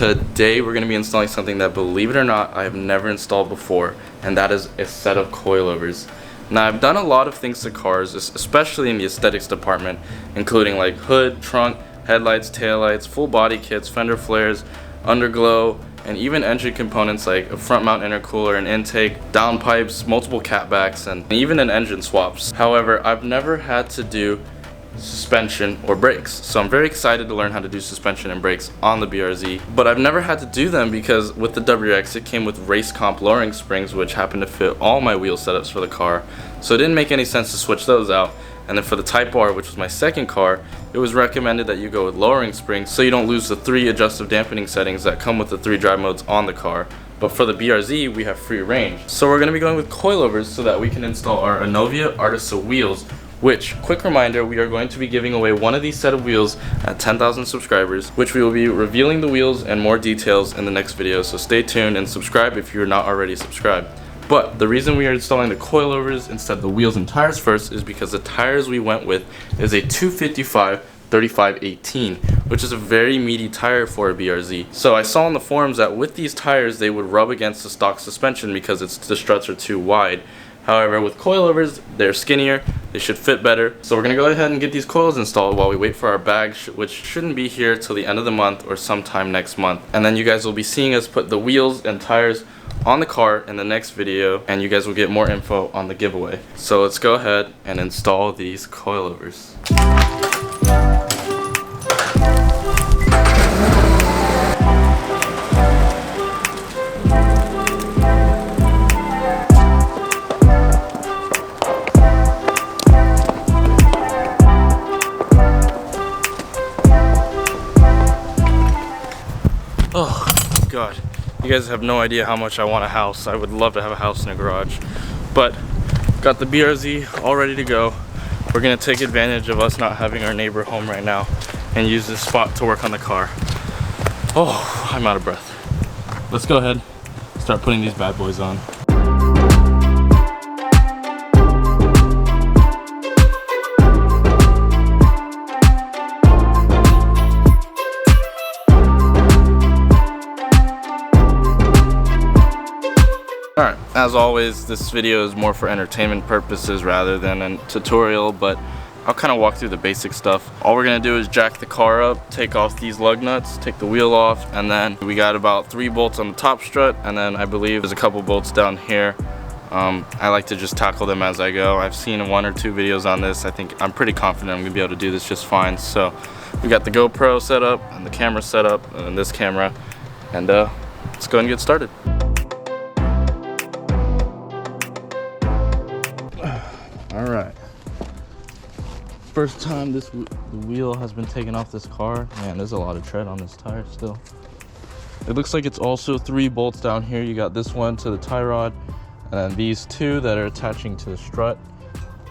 Today we're going to be installing something that, believe it or not, I have never installed before, and that is a set of coilovers. Now, I've done a lot of things to cars, especially in the aesthetics department, including like hood, trunk, headlights, taillights, full body kits, fender flares, underglow, and even engine components like a front mount intercooler, an intake, downpipes, multiple catbacks, and even an engine swaps. However, I've never had to do suspension or brakes, so I'm very excited to learn how to do suspension and brakes on the BRZ, but I've never had to do them because with the WX it came with race comp lowering springs, which happened to fit all my wheel setups for the car, so it didn't make any sense to switch those out. And then for the Type R, which was my second car, it was recommended that you go with lowering springs so you don't lose the 3 adjustive dampening settings that come with the 3 drive modes on the car. But for the BRZ, we have free range. So we're going to be going with coilovers so that we can install our Anovia Artisa wheels, which, quick reminder, we are going to be giving away one of these set of wheels at 10,000 subscribers, which we will be revealing the wheels and more details in the next video, so stay tuned and subscribe if you're not already subscribed. But the reason we are installing the coilovers instead of the wheels and tires first is because the tires we went with is a 255/35/18, which is a very meaty tire for a BRZ. So I saw on the forums that with these tires they would rub against the stock suspension because the struts are too wide. However, with coilovers, they're skinnier, they should fit better. So we're going to go ahead and get these coils installed while we wait for our bag, which shouldn't be here till the end of the month or sometime next month. And then you guys will be seeing us put the wheels and tires on the car in the next video, and you guys will get more info on the giveaway. So let's go ahead and install these coilovers. Oh god, you guys have no idea how much I want a house. I would love to have a house in a garage, but got the BRZ all ready to go. We're gonna take advantage of us not having our neighbor home right now and use this spot to work on the car. Oh, I'm out of breath. Let's go ahead, start putting these bad boys on. Alright, as always, this video is more for entertainment purposes rather than a tutorial, but I'll kind of walk through the basic stuff. All we're going to do is jack the car up, take off these lug nuts, take the wheel off, and then we got about 3 bolts on the top strut, and then I believe there's a couple bolts down here. I like to just tackle them as I go. I've seen 1 or 2 videos on this. I'm pretty confident I'm going to be able to do this just fine. So we got the GoPro set up, and the camera set up, and this camera, and let's go ahead and get started. Alright, first time the wheel has been taken off this car. Man, there's a lot of tread on this tire still. It looks like it's also 3 bolts down here. You got this one to the tie rod, and then these 2 that are attaching to the strut,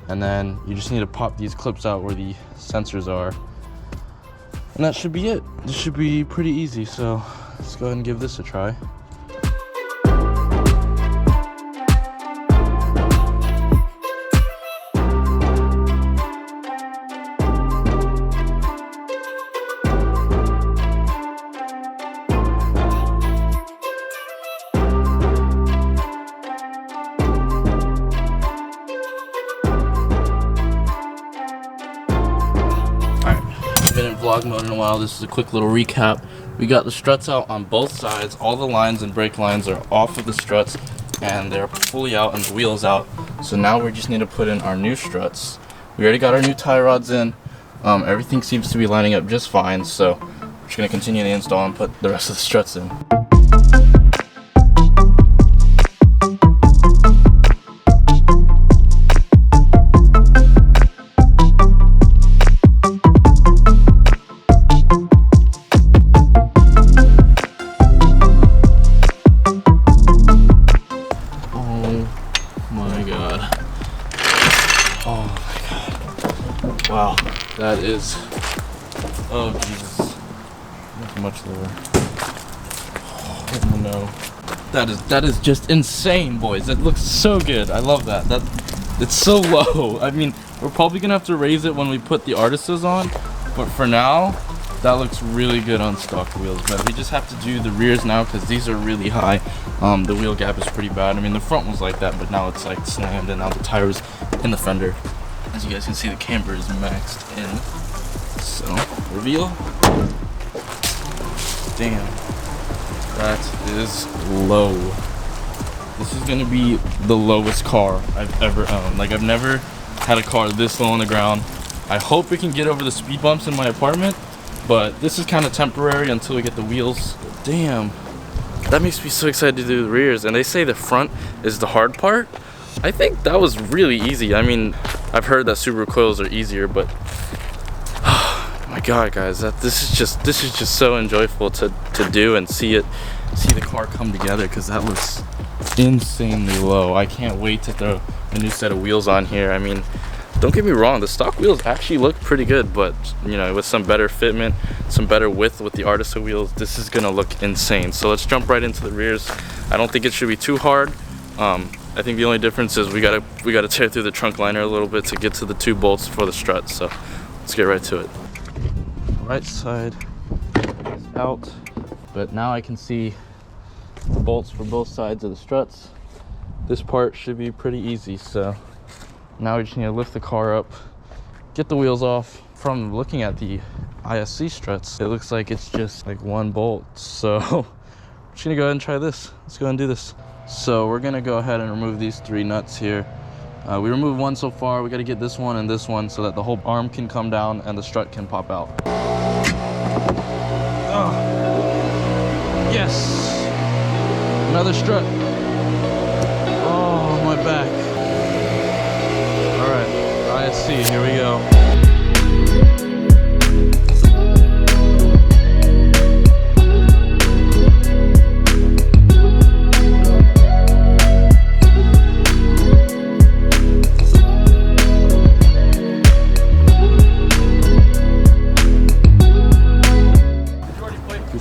and then you just need to pop these clips out where the sensors are, and that should be it. This should be pretty easy, so let's go ahead and give this a try. Been in vlog mode in a while. This is a quick little recap. We got the struts out on both sides. All the lines and brake lines are off of the struts and they're fully out and the wheels out. So now we just need to put in our new struts. We already got our new tie rods in. Everything seems to be lining up just fine, so we're just going to continue the install and put the rest of the struts in. Wow, that is, oh Jesus, that's much lower. Oh no, that is just insane, boys. That looks so good. I love that. It's so low. I mean, we're probably gonna have to raise it when we put the Artisas on, but for now, That looks really good on stock wheels, but we just have to do the rears now because these are really high. The wheel gap is pretty bad. I mean, the front was like that, but now it's like slammed, and now the tire's in the fender. As you guys can see, the camber is maxed in. So, reveal. Damn, that is low. This is gonna be the lowest car I've ever owned. Like, I've never had a car this low on the ground. I hope we can get over the speed bumps in my apartment, but this is kind of temporary until we get the wheels. Damn, that makes me so excited to do the rears. And they say the front is the hard part. I think that was really easy. I mean, I've heard that Subaru coils are easier, but oh my god, guys, this is just so enjoyable to do and see the car come together, because that looks insanely low. I can't wait to throw a new set of wheels on here. I mean, don't get me wrong, the stock wheels actually look pretty good, but you know, with some better fitment, some better width with the Artista wheels, this is gonna look insane. So let's jump right into the rears. I don't think it should be too hard. I think the only difference is we gotta tear through the trunk liner a little bit to get to the 2 bolts for the strut. So let's get right to it. Right side is out, but now I can see the bolts for both sides of the struts. This part should be pretty easy. So now we just need to lift the car up, get the wheels off. From looking at the ISC struts, it looks like it's just like 1 bolt. So I'm just gonna go ahead and try this. Let's go ahead and do this. So we're gonna go ahead and remove these 3 nuts here. We removed 1 so far. We gotta get this one and this one so that the whole arm can come down and the strut can pop out. Oh, yes, another strut. Oh, my back. All right, ISC, here we go.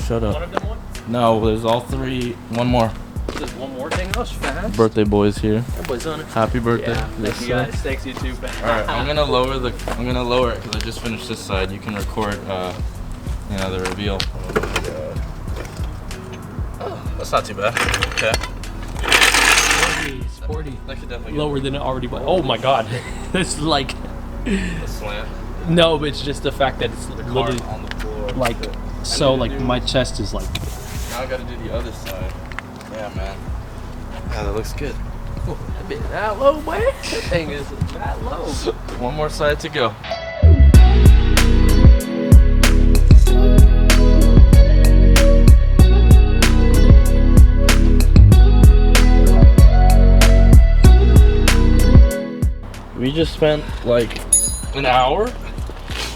Shut up. One of them one? No, there's all 3. One more. There's one more thing? That was fast. Birthday boy's here. That boy's on it. Happy birthday. Yeah, thank you guys. Thanks, you too. Alright, I'm gonna lower it because I just finished this side. You can record you know, the reveal. Oh my god. Oh, that's not too bad. Okay. Sporty. That could definitely lower than it already was. Oh my god. It's like a slant. No, but it's just the fact that it's the literally on the floor. Like so like my chest is like. Now I gotta do the other side. Yeah, man. Yeah, that looks good. Oh, that bit that low, boy. That thing is that low. One more side to go. We just spent like an hour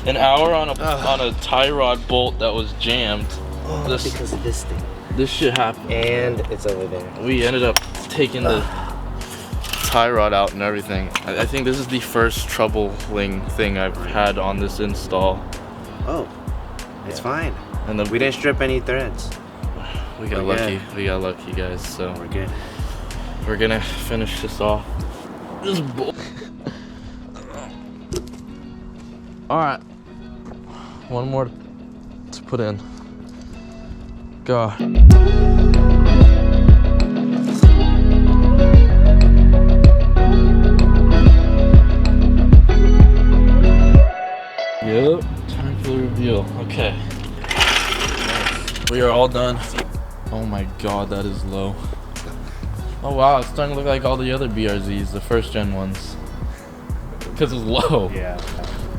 on a tie rod bolt that was jammed. Because of this thing. This shit happened. And it's over there. We ended up taking the tie rod out and everything. I think this is the first troubling thing I've had on this install. Oh, it's fine. And then we didn't strip any threads. We got lucky. We got lucky, guys. So we're good. We're gonna finish this off. This bolt. All right. One more to put in. God. Yep, time for the reveal. Okay. We are all done. Oh my god, that is low. Oh wow, it's starting to look like all the other BRZs, the first gen ones. Because it's low. Yeah.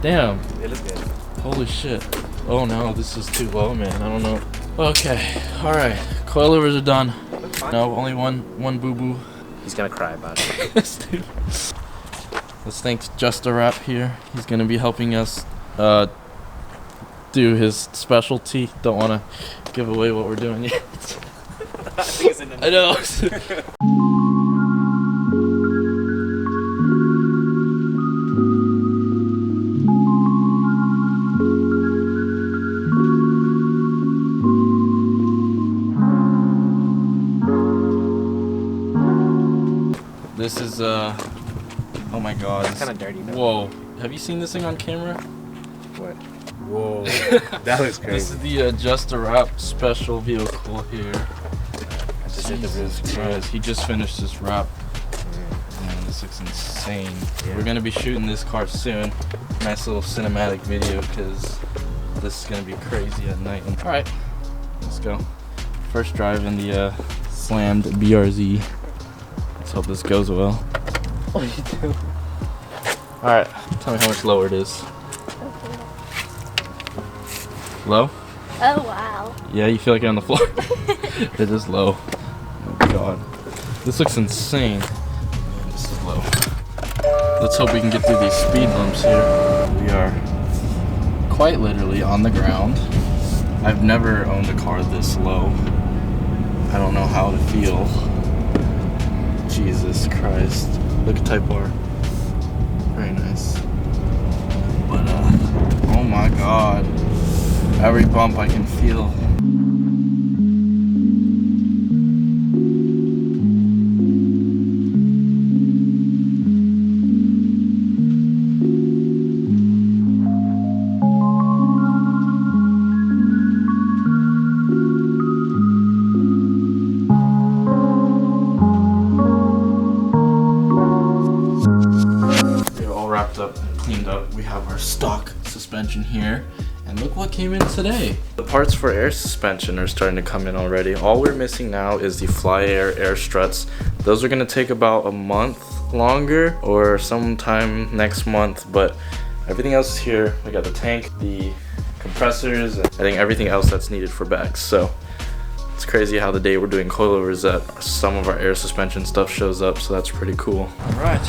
Damn. It looks good. Holy shit. Oh no, this is too low, man. I don't know. Okay, alright. Coilovers are done. No, only one boo-boo. He's gonna cry about it. Yes, dude. Let's thank Just a Wrap here. He's gonna be helping us do his specialty. Don't wanna give away what we're doing yet. I think it's in the I know. This is oh my god. It's kind of dirty though. Whoa. Have you seen this thing on camera? What? Whoa, that looks crazy. This is the Adjuster Wrap special vehicle here. Jesus Christ, he just finished this wrap. Man, this looks insane. Yeah. We're gonna be shooting this car soon. Nice little cinematic video because this is gonna be crazy at night. All right, let's go. First drive in the slammed BRZ. Let's hope this goes well. What are you doing? All right, tell me how much lower it is. Low? Oh wow. Yeah, you feel like you're on the floor? It is low. Oh god. This looks insane. Man, this is low. Let's hope we can get through these speed bumps here. We are quite literally on the ground. I've never owned a car this low. I don't know how to feel. Jesus Christ. Look at Type R. Very nice. But oh my god. Every bump I can feel. We're all wrapped up and cleaned up. We have our stock suspension here. And look what came in today. The parts for air suspension are starting to come in already. All we're missing now is the Fly Air struts. Those are gonna take about a month longer or sometime next month, but everything else is here. We got the tank, the compressors, and I think everything else that's needed for bags. So it's crazy how the day we're doing coilovers that some of our air suspension stuff shows up, so that's pretty cool. All right,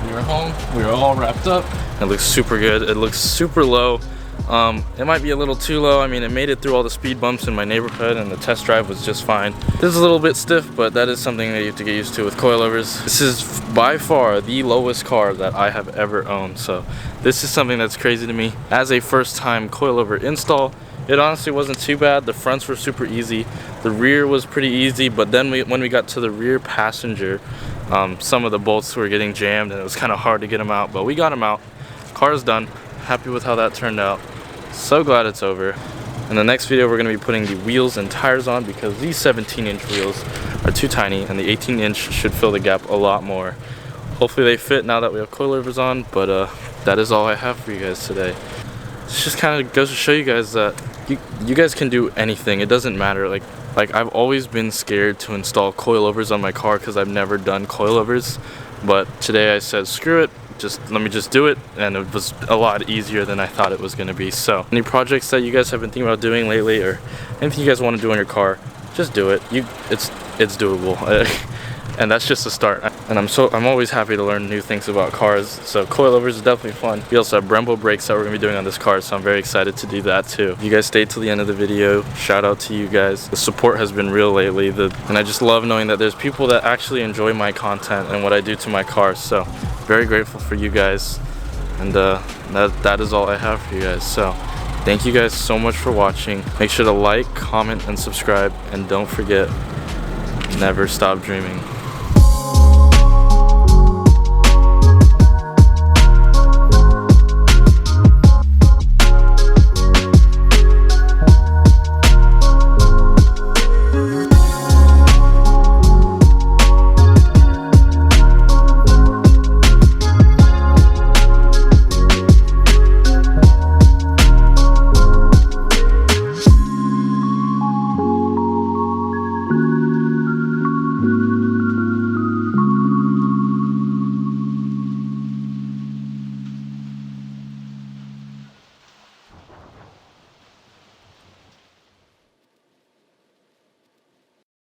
we are home. We are all wrapped up. It looks super good. It looks super low. It might be a little too low. I mean, it made it through all the speed bumps in my neighborhood and the test drive was just fine. This is a little bit stiff, but that is something that you have to get used to with coilovers. This is by far the lowest car that I have ever owned, so this is something that's crazy to me. As a first time coilover install, it honestly wasn't too bad. The fronts were super easy. The rear was pretty easy, but then when we got to the rear passenger, some of the bolts were getting jammed and it was kind of hard to get them out, but we got them out. Car's done. Happy with how that turned out. So glad it's over. In the next video we're going to be putting the wheels and tires on because these 17-inch wheels are too tiny and the 18-inch should fill the gap a lot more. Hopefully they fit now that we have coilovers on, but that is all I have for you guys today. This just kind of goes to show you guys that you guys can do anything. It doesn't matter. Like I've always been scared to install coilovers on my car because I've never done coilovers, but today I said screw it. Let me just do it, and it was a lot easier than I thought it was going to be. So any projects that you guys have been thinking about doing lately or anything you guys want to do on your car, just do it. It's doable. And that's just a start. And I'm always happy to learn new things about cars. So coilovers is definitely fun. We also have Brembo brakes that we're gonna be doing on this car, so I'm very excited to do that too. You guys stayed till the end of the video. Shout out to you guys. The support has been real lately. And I just love knowing that there's people that actually enjoy my content and what I do to my cars. So very grateful for you guys. And that is all I have for you guys. So thank you guys so much for watching. Make sure to like, comment, and subscribe. And don't forget, never stop dreaming.